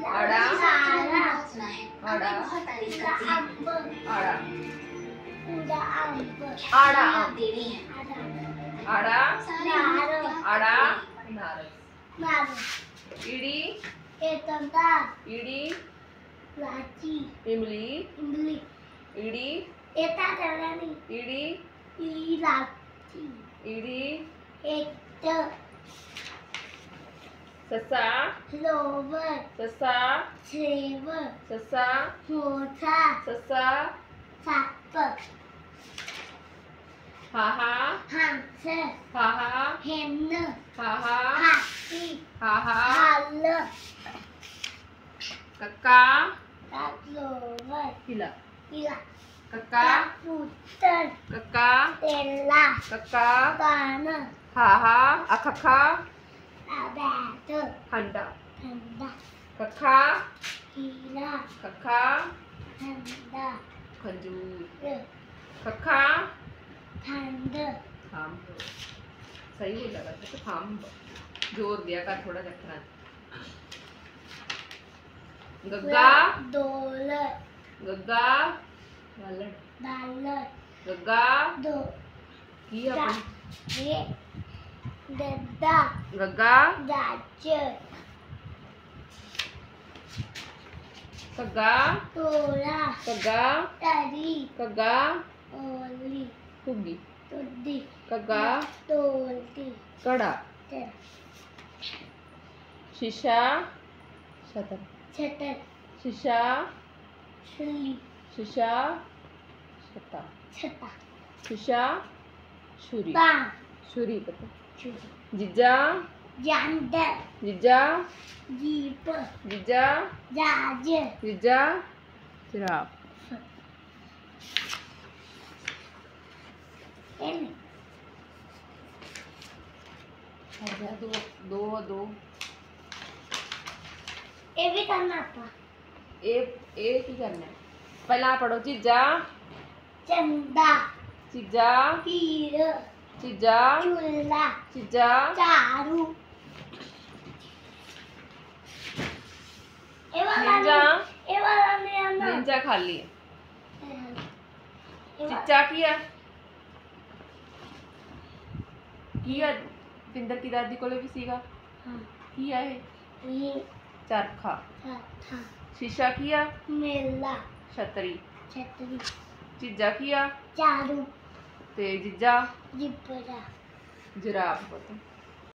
आड़ा आड़ा आड़ा आड़ा आड़ा आड़ा नारळ इडी इडी इमली इडी इडी इडी ससा ससा ससा ससा हाहा हाहा हाहा हाहा कक्का हिला कक्का कक्का कक्का हाहा अखखा हंडा कक्का कक्का खजूर कक्का थांब सही हो लगा तो थांब जोर दिया का थोड़ा रखना गग्गा गग्गा गग्गा की अपन गग्गा कग्गा कग्गा कग्गा कुग्गी कग्गा कड़ा शीशा शटर शीशा शीशा छता शीशा छुरी छुरी पता जिजा जिजा जिजा जिजा जिराफ दो दो दो ये भी करना था एक ही करना है पहला पढ़ो चीजा चंदा चीजा हीर चीजा चूल्हा चीजा चारू निंजा नहीं निंजा खाली चिच्चा किया पिंदर की दादी को भी सीगा किया है ये चरखा था शीशा किया मेला छतरी छतरी चीजा किया चारू ते जिजा जिब्बरा जिराफ पता